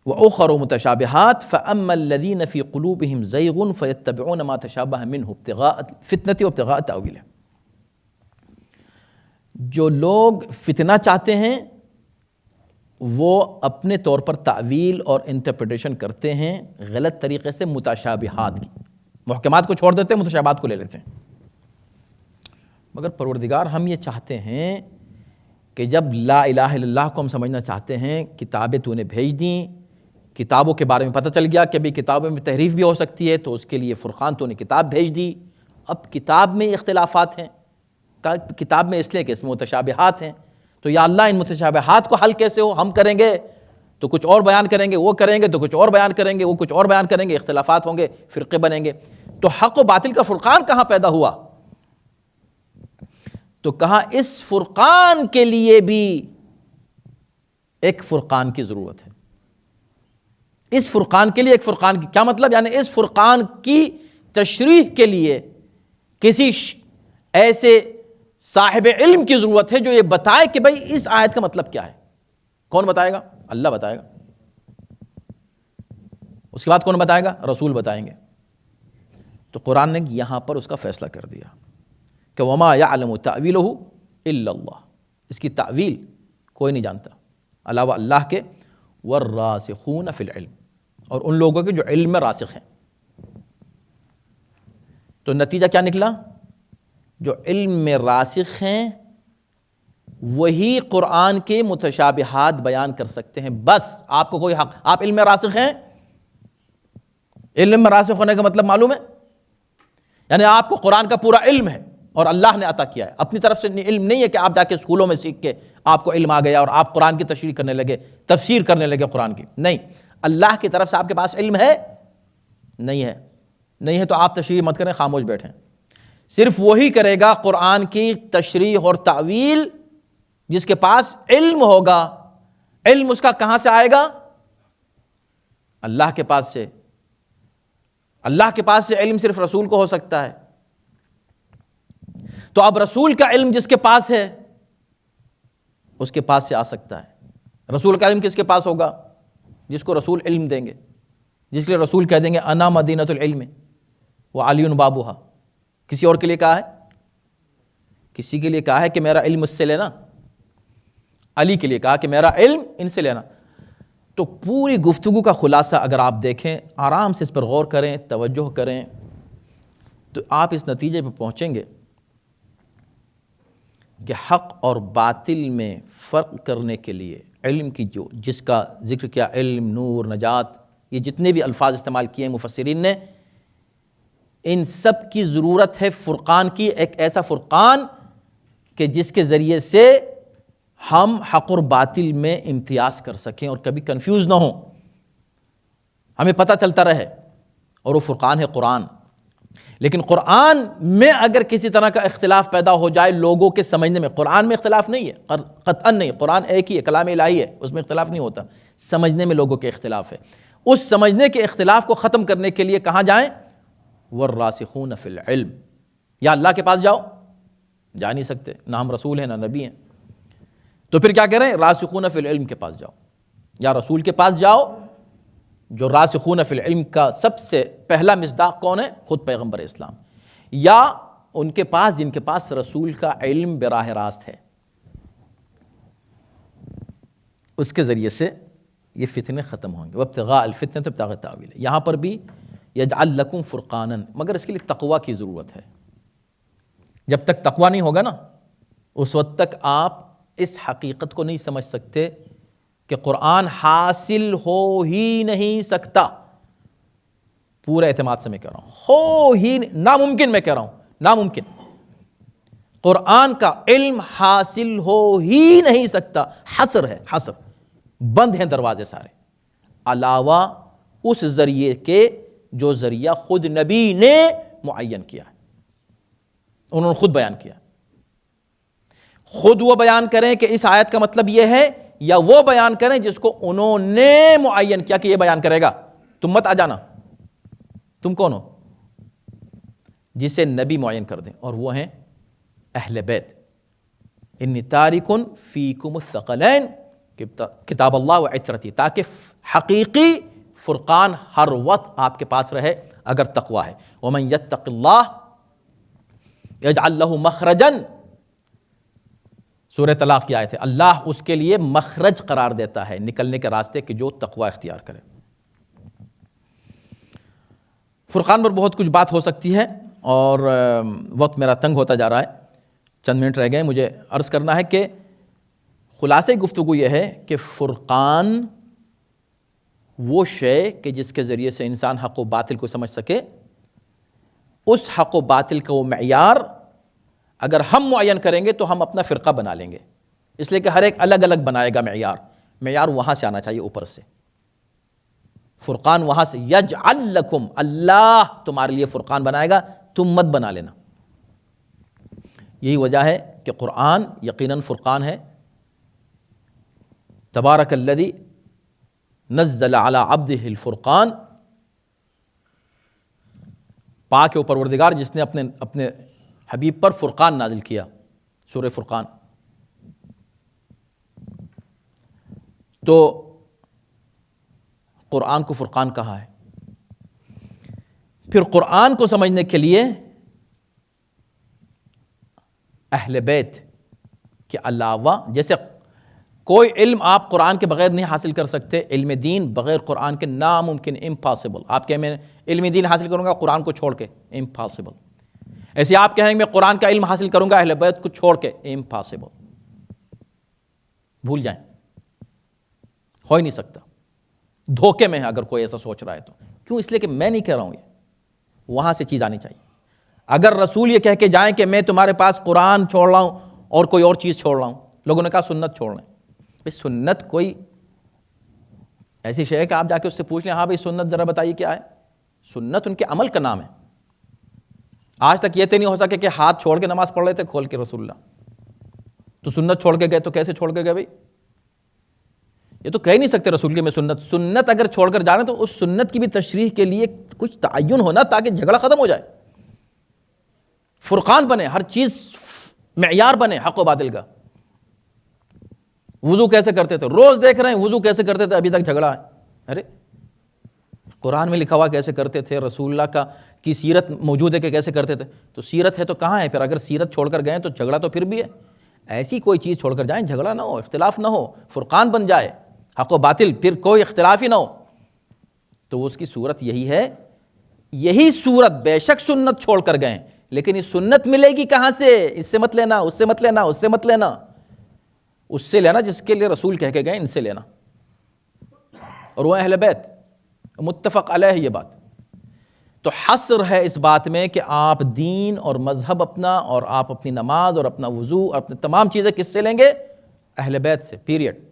وَأُخَرُ مُتَشَابِهَاتٍ فَأَمَّا الَّذِينَ فِي قُلُوبِهِمْ زَيْغٌ فَيَتَّبِعُونَ مَا تَشَابَهَ مِنْهُ ابْتِغَاءَ الْفِتْنَةِ وَابْتِغَاءَ تَأْوِيلِهِ، جو لوگ فتنہ چاہتے ہیں وہ اپنے طور پر تعویل اور انٹرپریٹیشن کرتے ہیں غلط طریقے سے متشابہات کی، محکمات کو چھوڑ دیتے ہیں، متشابہات کو لے لیتے ہیں۔ مگر پروردگار ہم یہ چاہتے ہیں کہ جب لا الہ الا اللہ کو ہم سمجھنا چاہتے ہیں، کتابیں تو نے بھیج دیں، کتابوں کے بارے میں پتہ چل گیا کہ ابھی کتابوں میں تحریف بھی ہو سکتی ہے، تو اس کے لیے فرقان تو نے کتاب بھیج دی۔ اب کتاب میں اختلافات ہیں، کتاب میں اس لیے کہ اس میں متشابہات ہیں، تو یا اللہ ان متشابہات کو حل کیسے ہو؟ ہم کریں گے تو کچھ اور بیان کریں گے، وہ کریں گے تو کچھ اور بیان کریں گے، وہ کچھ اور بیان کریں گے، اختلافات ہوں گے، فرقے بنیں گے۔ تو حق و باطل کا فرقان کہاں پیدا ہوا؟ تو کہا اس فرقان کے لیے بھی ایک فرقان کی ضرورت ہے۔ اس فرقان کے لیے ایک فرقان کی کیا مطلب؟ یعنی اس فرقان کی تشریح کے لیے کسی ایسے صاحب علم کی ضرورت ہے جو یہ بتائے کہ بھئی اس آیت کا مطلب کیا ہے۔ کون بتائے گا؟ اللہ بتائے گا۔ اس کے بعد کون بتائے گا؟ رسول بتائیں گے۔ تو قرآن نے یہاں پر اس کا فیصلہ کر دیا کہ وما یعلم تأویلہ الا اللہ، اس کی تعویل کوئی نہیں جانتا علاوہ اللہ کے، والراسخون فی العلم، اور ان لوگوں کے جو علم میں راسخ ہیں۔ تو نتیجہ کیا نکلا؟ جو علم میں راسخ ہیں وہی قرآن کے متشابہات بیان کر سکتے ہیں۔ بس آپ کو کوئی حق، آپ علم میں راسخ ہیں، علم میں راسخ ہونے کا مطلب معلوم ہے؟ یعنی آپ کو قرآن کا پورا علم ہے اور اللہ نے عطا کیا ہے، اپنی طرف سے علم نہیں ہے کہ آپ جا کے اسکولوں میں سیکھ کے آپ کو علم آ گیا اور آپ قرآن کی تشریح کرنے لگے، تفسیر کرنے لگے قرآن کی۔ نہیں، اللہ کی طرف سے آپ کے پاس علم ہے؟ نہیں ہے۔ نہیں ہے تو آپ تشریح مت کریں، خاموش بیٹھیں۔ صرف وہی کرے گا قرآن کی تشریح اور تعویل جس کے پاس علم ہوگا۔ علم اس کا کہاں سے آئے گا؟ اللہ کے پاس سے۔ اللہ کے پاس سے علم صرف رسول کو ہو سکتا ہے۔ تو اب رسول کا علم جس کے پاس ہے اس کے پاس سے آ سکتا ہے۔ رسول کا علم کس کے پاس ہوگا؟ جس کو رسول علم دیں گے، جس کے لیے رسول کہہ دیں گے انا مدینۃ العلم وعلی بابھا۔ کسی اور کے لیے کہا ہے؟ کسی کے لیے کہا ہے کہ میرا علم اس سے لینا؟ علی کے لیے کہا کہ میرا علم ان سے لینا۔ تو پوری گفتگو کا خلاصہ اگر آپ دیکھیں، آرام سے اس پر غور کریں، توجہ کریں، تو آپ اس نتیجے پہ پہنچیں گے کہ حق اور باطل میں فرق کرنے کے لیے علم کی جس کا ذکر کیا، علم، نور، نجات، یہ جتنے بھی الفاظ استعمال کیے ہیں مفسرین نے، ان سب کی ضرورت ہے فرقان کی، ایک ایسا فرقان کہ جس کے ذریعے سے ہم حق اور باطل میں امتیاز کر سکیں اور کبھی کنفیوز نہ ہوں، ہمیں پتہ چلتا رہے، اور وہ فرقان ہے قرآن۔ لیکن قرآن میں اگر کسی طرح کا اختلاف پیدا ہو جائے لوگوں کے سمجھنے میں، قرآن میں اختلاف نہیں ہے، قطعاً نہیں، قرآن ایک ہی ہے، کلام الہی ہے، اس میں اختلاف نہیں ہوتا، سمجھنے میں لوگوں کے اختلاف ہے۔ اس سمجھنے کے اختلاف کو ختم کرنے کے لیے کہاں جائیں؟ والراسخون فی العلم۔ یا اللہ کے پاس جاؤ، جا نہیں سکتے، نہ ہم رسول ہیں نہ نبی ہیں، تو پھر کیا کریں؟ راسخون فی العلم کے پاس جاؤ، یا رسول کے پاس جاؤ۔ جو راسخون فی العلم کا سب سے پہلا مصداق کون ہے؟ خود پیغمبر اسلام، یا ان کے پاس جن کے پاس رسول کا علم براہ راست ہے، اس کے ذریعے سے یہ فتنے ختم ہوں گے۔ وابتغاء الفتنة ابتغاء تاویلہ، یہاں پر بھی یجعل لکم فرقانا، مگر اس کے لیے تقوی کی ضرورت ہے۔ جب تک تقوی نہیں ہوگا نا، اس وقت تک آپ اس حقیقت کو نہیں سمجھ سکتے کہ قرآن حاصل ہو ہی نہیں سکتا۔ پورے اعتماد سے میں کہہ رہا ہوں، ہو ہی ناممکن، میں کہہ رہا ہوں ناممکن، قرآن کا علم حاصل ہو ہی نہیں سکتا۔ حصر ہے، حصر، بند ہیں دروازے سارے، علاوہ اس ذریعے کے جو ذریعہ خود نبی نے معین کیا ہے، انہوں نے خود بیان کیا۔ خود وہ بیان کریں کہ اس آیت کا مطلب یہ ہے، یا وہ بیان کریں جس کو انہوں نے معین کیا کہ یہ بیان کرے گا۔ تم مت آ جانا، تم کون ہو؟ جسے نبی معین کر دیں، اور وہ ہیں اہل بیت۔ انی تارک فیکم الثقلین کتاب اللہ و عترتی، تاکہ حقیقی فرقان ہر وقت آپ کے پاس رہے اگر تقوی ہے۔ ومن یتق اللہ یجعل لہ مخرجا، سورہ طلاق کی آیت ہے، اللہ اس کے لیے مخرج قرار دیتا ہے، نکلنے کے راستے کہ جو تقوی اختیار کرے۔ فرقان پر بہت کچھ بات ہو سکتی ہے اور وقت میرا تنگ ہوتا جا رہا ہے، چند منٹ رہ گئے. مجھے عرض کرنا ہے کہ خلاصے گفتگو یہ ہے کہ فرقان وہ شے کہ جس کے ذریعے سے انسان حق و باطل کو سمجھ سکے، اس حق و باطل کا وہ معیار اگر ہم معین کریں گے تو ہم اپنا فرقہ بنا لیں گے، اس لیے کہ ہر ایک الگ الگ بنائے گا معیار وہاں سے آنا چاہیے، اوپر سے. فرقان وہاں سے، یجعل لکم، اللہ تمہارے لیے فرقان بنائے گا، تم مت بنا لینا. یہی وجہ ہے کہ قرآن یقیناً فرقان ہے. تبارک الذی نزل علی عبدہ الفرقان، پاک ہے پروردگار جس نے اپنے حبیب پر فرقان نازل کیا. سورہ فرقان. تو قرآن کو فرقان کہا ہے. پھر قرآن کو سمجھنے کے لیے اہل بیت کے علاوہ، جیسے کوئی علم آپ قرآن کے بغیر نہیں حاصل کر سکتے، علم دین بغیر قرآن کے ناممکن، امپاسبل. آپ کہیں میں علم دین حاصل کروں گا قرآن کو چھوڑ کے، امپاسبل. ایسے آپ کہیں میں قرآن کا علم حاصل کروں گا اہل بیت کو چھوڑ کے، امپاسبل. بھول جائیں، ہو ہی نہیں سکتا. دھوکے میں ہے اگر کوئی ایسا سوچ رہا ہے تو. کیوں؟ اس لیے کہ میں نہیں کہہ رہا ہوں، یہ وہاں سے چیز آنی چاہیے. اگر رسول یہ کہہ کے جائیں کہ میں تمہارے پاس قرآن چھوڑ رہا ہوں اور کوئی اور چیز چھوڑ رہا ہوں، لوگوں نے کہا سنت چھوڑ رہے ہیں. سنت کوئی ایسی شے ہے کہ آپ جا کے اس سے پوچھ لیں، ہاں بھائی سنت ذرا بتائیے کیا ہے. سنت ان کے عمل کا نام ہے. آج تک یہ تو نہیں ہو سکے کہ ہاتھ چھوڑ کے نماز پڑھ رہے تھے کھول کے رسول اللہ، تو سنت چھوڑ کے گئے. تو کیسے چھوڑ کے گئے بھائی؟ یہ تو کہہ نہیں سکتے رسول کے میں سنت اگر چھوڑ کر جا رہے ہیں تو اس سنت کی بھی تشریح کے لیے کچھ تعین ہونا تاکہ جھگڑا ختم ہو جائے، فرقان بنے، ہر چیز معیار بنے حق و باطل کا. وضو کیسے کرتے تھے؟ روز دیکھ رہے ہیں وضو کیسے کرتے تھے، ابھی تک جھگڑا ہے. ارے قرآن میں لکھا ہوا کیسے کرتے تھے، رسول اللہ کی سیرت موجود ہے کہ کیسے کرتے تھے. تو سیرت ہے تو کہاں ہے پھر؟ اگر سیرت چھوڑ کر گئے تو جھگڑا تو پھر بھی ہے. ایسی کوئی چیز چھوڑ کر جائیں جھگڑا نہ ہو، اختلاف نہ ہو، فرقان بن جائے حق و باطل، پھر کوئی اختلاف ہی نہ ہو. تو اس کی صورت یہی ہے. یہی صورت بے شک سنت چھوڑ کر گئے، لیکن یہ سنت ملے گی کہاں سے؟ اس سے مت لینا، اس سے مت لینا، اس سے مت لینا. اس سے لینا جس کے لیے رسول کہہ کے گئے، ان سے لینا. اور وہ اہل بیت، متفق علیہ یہ بات. تو حصر ہے اس بات میں کہ آپ دین اور مذہب اپنا، اور آپ اپنی نماز اور اپنا وضو اور اپنی تمام چیزیں کس سے لیں گے؟ اہل بیت سے، پیریڈ.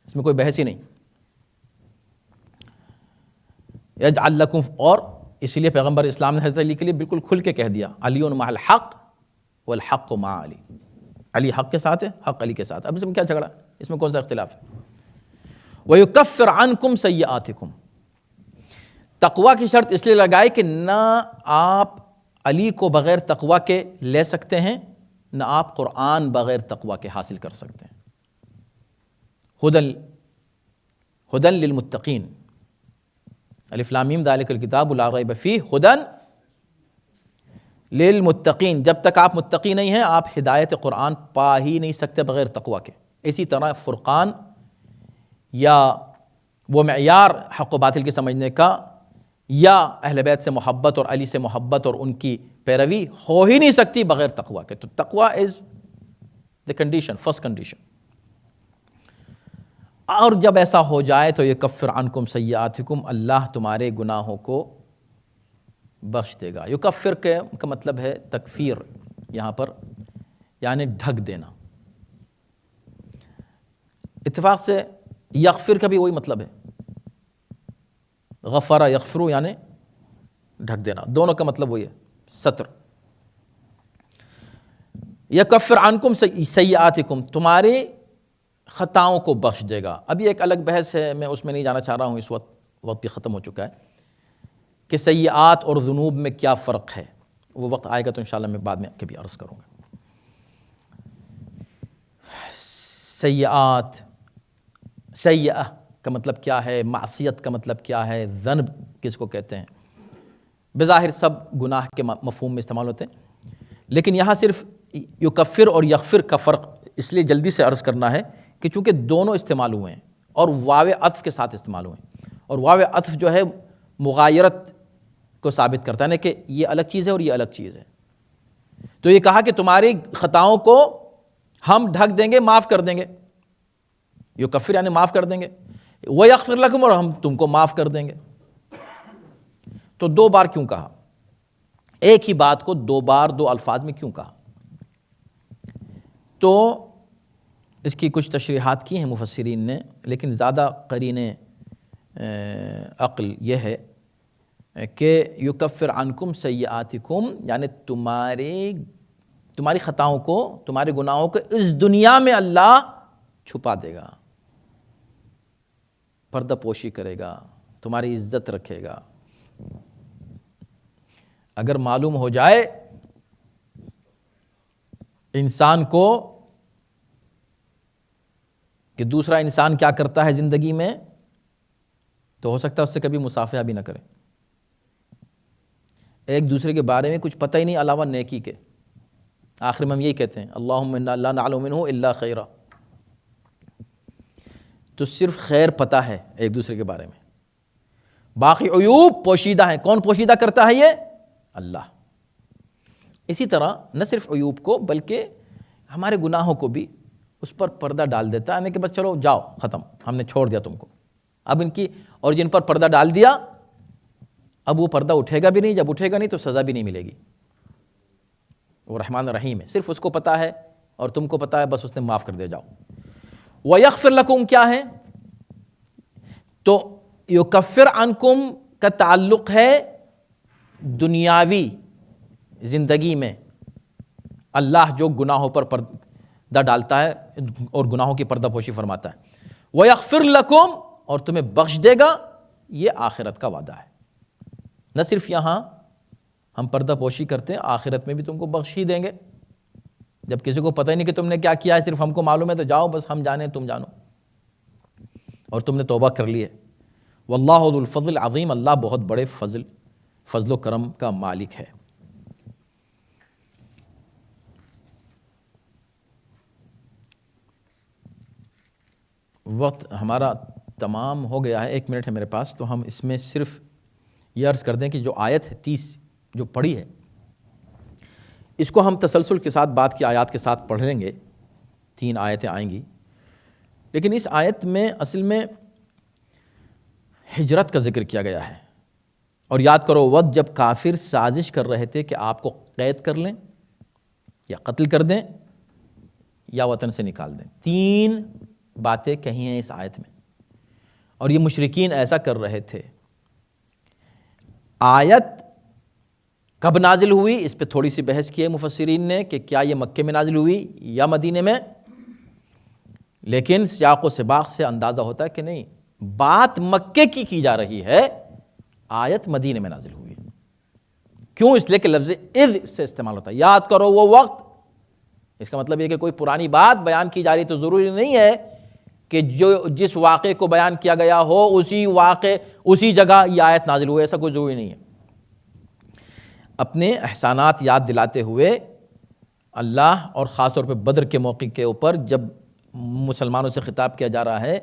اس میں کوئی بحث ہی نہیں. یجعل لکم، اور اسی لیے پیغمبر اسلام نے حضرت علی کے لیے بالکل کھل کے کہہ دیا، علی مع الحق والحق مع علی. علی حق کے ساتھ ہے، حق علی کے ساتھ. اب اس میں کیا جھگڑا؟ اس میں کون سا اختلاف ہے؟ وَيُكَفِّرْ عَنْكُمْ سَيِّئَاتِكُمْ. تقوی کی شرط اس لیے لگائے کہ نہ آپ علی کو بغیر تقوی کے لے سکتے ہیں، نہ آپ قرآن بغیر تقوی کے حاصل کر سکتے ہیں. ہدن للمتقین، الف لام میم ذالک الکتاب لا ریب فیہ ہدن للمتقین. جب تک آپ متقی نہیں ہیں آپ ہدایت قرآن پا ہی نہیں سکتے بغیر تقوی کے. اسی طرح فرقان یا وہ معیار حق و باطل کے سمجھنے کا، یا اہل بیت سے محبت اور علی سے محبت اور ان کی پیروی ہو ہی نہیں سکتی بغیر تقوی کے. تو تقوی از the condition, first condition. اور جب ایسا ہو جائے تو یکفر عنکم سیئاتکم، اللہ تمہارے گناہوں کو بخش دے گا. یکفر کا مطلب ہے تکفیر یہاں پر، یعنی ڈھک دینا. اتفاق سے یغفر کا بھی وہی مطلب ہے، غفر یغفر یعنی ڈھک دینا، دونوں کا مطلب وہی ہے، ستر. یکفر عنکم سیئاتکم، تمہاری خطاؤں کو بخش دے گا. ابھی ایک الگ بحث ہے، میں اس میں نہیں جانا چاہ رہا ہوں، اس وقت بھی ختم ہو چکا ہے کہ سیئات اور ذنوب میں کیا فرق ہے. وہ وقت آئے گا تو انشاءاللہ میں بعد میں کبھی عرض کروں گا. سیئات، سیئہ کا مطلب کیا ہے، معصیت کا مطلب کیا ہے، ذنب کس کو کہتے ہیں. بظاہر سب گناہ کے مفہوم میں استعمال ہوتے ہیں، لیکن یہاں صرف یکفر اور یغفر کا فرق اس لیے جلدی سے عرض کرنا ہے کہ چونکہ دونوں استعمال ہوئے ہیں اور واو عطف کے ساتھ استعمال ہوئے ہیں، اور واو عطف جو ہے مغایرت کو ثابت کرتا ہے نا کہ یہ الگ چیز ہے اور یہ الگ چیز ہے. تو یہ کہا کہ تمہاری خطاؤں کو ہم ڈھک دیں گے، معاف کر دیں گے. یکفر یعنی معاف کر دیں گے، ویغفر لکم اور ہم تم کو معاف کر دیں گے. تو 2 بار کیوں کہا؟ ایک ہی بات کو 2 بار 2 الفاظ میں کیوں کہا؟ تو اس کی کچھ تشریحات کی ہیں مفسرین نے، لیکن زیادہ قرین عقل یہ ہے کہ یکفر عنکم سیئاتکم یعنی تمہاری خطاؤں کو، تمہارے گناہوں کو اس دنیا میں اللہ چھپا دے گا، پردہ پوشی کرے گا، تمہاری عزت رکھے گا. اگر معلوم ہو جائے انسان کو کہ دوسرا انسان کیا کرتا ہے زندگی میں، تو ہو سکتا ہے اس سے کبھی مصافحہ بھی نہ کرے. ایک دوسرے کے بارے میں کچھ پتہ ہی نہیں علاوہ نیکی کے. آخر میں ہم یہی کہتے ہیں اللہم انا لا نعلم منہ الا خیرا. تو صرف خیر پتہ ہے ایک دوسرے کے بارے میں، باقی عیوب پوشیدہ ہیں. کون پوشیدہ کرتا ہے؟ یہ اللہ. اسی طرح نہ صرف عیوب کو بلکہ ہمارے گناہوں کو بھی اس پر پردہ ڈال دیتا ہے، یعنی کہ بس چلو جاؤ ختم، ہم نے چھوڑ دیا تم کو. اب ان کی اور جن پر پردہ ڈال دیا اب وہ پردہ اٹھے گا بھی نہیں، جب اٹھے گا نہیں تو سزا بھی نہیں ملے گی. وہ رحمان رحیم ہے، صرف اس کو پتہ ہے اور تم کو پتہ ہے، بس اس نے معاف کر دیا، جاؤ. وَيَغْفِرْ لَكُمْ کیا ہے؟ تو یکفر عنکم کا تعلق ہے دنیاوی زندگی میں اللہ جو گناہوں پر پردہ ڈالتا ہے اور گناہوں کی پردہ پوشی فرماتا ہے. وَيَغْفِرْ لَكُمْ اور تمہیں بخش دے گا، یہ آخرت کا وعدہ ہے. نہ صرف یہاں ہم پردہ پوشی کرتے ہیں، آخرت میں بھی تم کو بخش ہی دیں گے. جب کسی کو پتہ ہی نہیں کہ تم نے کیا کیا ہے، صرف ہم کو معلوم ہے تو جاؤ بس ہم جانیں تم جانو، اور تم نے توبہ کر لی ہے. واللہ ذو الفضل العظیم، اللہ بہت بڑے فضل و کرم کا مالک ہے. وقت ہمارا تمام ہو گیا ہے، 1 منٹ ہے میرے پاس، تو ہم اس میں صرف یہ عرض کر دیں کہ جو آیت ہے 30 جو پڑھی ہے، اس کو ہم تسلسل کے ساتھ بعد کی آیات کے ساتھ پڑھ لیں گے. 3 آیتیں آئیں گی، لیکن اس آیت میں اصل میں ہجرت کا ذکر کیا گیا ہے. اور یاد کرو وقت جب کافر سازش کر رہے تھے کہ آپ کو قید کر لیں یا قتل کر دیں یا وطن سے نکال دیں. 3 باتیں کہی ہیں اس آیت میں، اور یہ مشرکین ایسا کر رہے تھے. آیت کب نازل ہوئی اس پہ تھوڑی سی بحث کی ہے مفسرین نے کہ کیا یہ مکے میں نازل ہوئی یا مدینے میں، لیکن سیاق و سباق سے اندازہ ہوتا ہے کہ نہیں، بات مکے کی جا رہی ہے، آیت مدینے میں نازل ہوئی. کیوں؟ اس لیے کہ لفظ اذ سے استعمال ہوتا ہے. یاد کرو وہ وقت، اس کا مطلب یہ کہ کوئی پرانی بات بیان کی جا رہی تو ضروری نہیں ہے کہ جس واقعے کو بیان کیا گیا ہو اسی جگہ یہ آیت نازل ہوئی، ایسا کوئی ضروری نہیں ہے. اپنے احسانات یاد دلاتے ہوئے اللہ، اور خاص طور پہ بدر کے موقع کے اوپر جب مسلمانوں سے خطاب کیا جا رہا ہے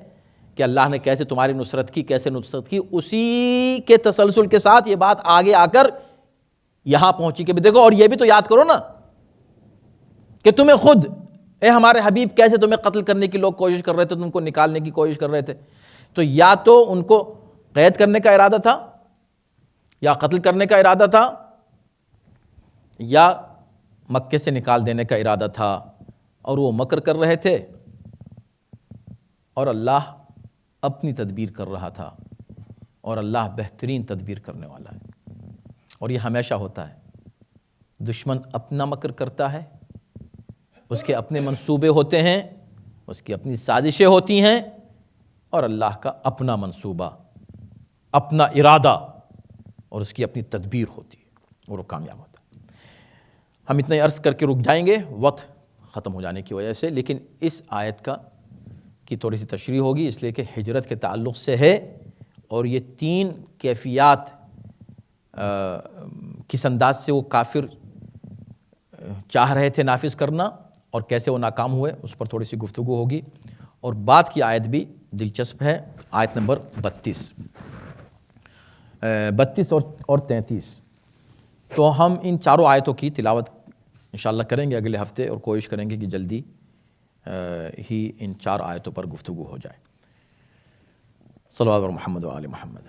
کہ اللہ نے کیسے تمہاری نصرت کی، کیسے نصرت کی، اسی کے تسلسل کے ساتھ یہ بات آگے آ کر یہاں پہنچی کہ بھی دیکھو. اور یہ بھی تو یاد کرو نا کہ تمہیں خود اے ہمارے حبیب کیسے تمہیں قتل کرنے کی لوگ کوشش کر رہے تھے، تم کو نکالنے کی کوشش کر رہے تھے. تو یا تو ان کو قید کرنے کا ارادہ تھا یا قتل کرنے کا ارادہ تھا یا مکے سے نکال دینے کا ارادہ تھا، اور وہ مکر کر رہے تھے اور اللہ اپنی تدبیر کر رہا تھا، اور اللہ بہترین تدبیر کرنے والا ہے. اور یہ ہمیشہ ہوتا ہے، دشمن اپنا مکر کرتا ہے، اس کے اپنے منصوبے ہوتے ہیں، اس کی اپنی سازشیں ہوتی ہیں، اور اللہ کا اپنا منصوبہ، اپنا ارادہ اور اس کی اپنی تدبیر ہوتی ہے اور وہ کامیاب ہوتا ہے. ہم اتنا عرض کر کے رک جائیں گے وقت ختم ہو جانے کی وجہ سے، لیکن اس آیت کی تھوڑی سی تشریح ہوگی اس لیے کہ ہجرت کے تعلق سے ہے، اور یہ 3 کیفیات کس انداز سے وہ کافر چاہ رہے تھے نافذ کرنا اور کیسے وہ ناکام ہوئے، اس پر تھوڑی سی گفتگو ہوگی. اور بعد کی آیت بھی دلچسپ ہے، آیت نمبر 32. 32 اور 33. تو ہم ان چاروں آیتوں کی تلاوت انشاءاللہ کریں گے اگلے ہفتے، اور کوشش کریں گے کہ جلدی ہی ان 4 آیتوں پر گفتگو ہو جائے. صلوات علی محمد و آل محمد.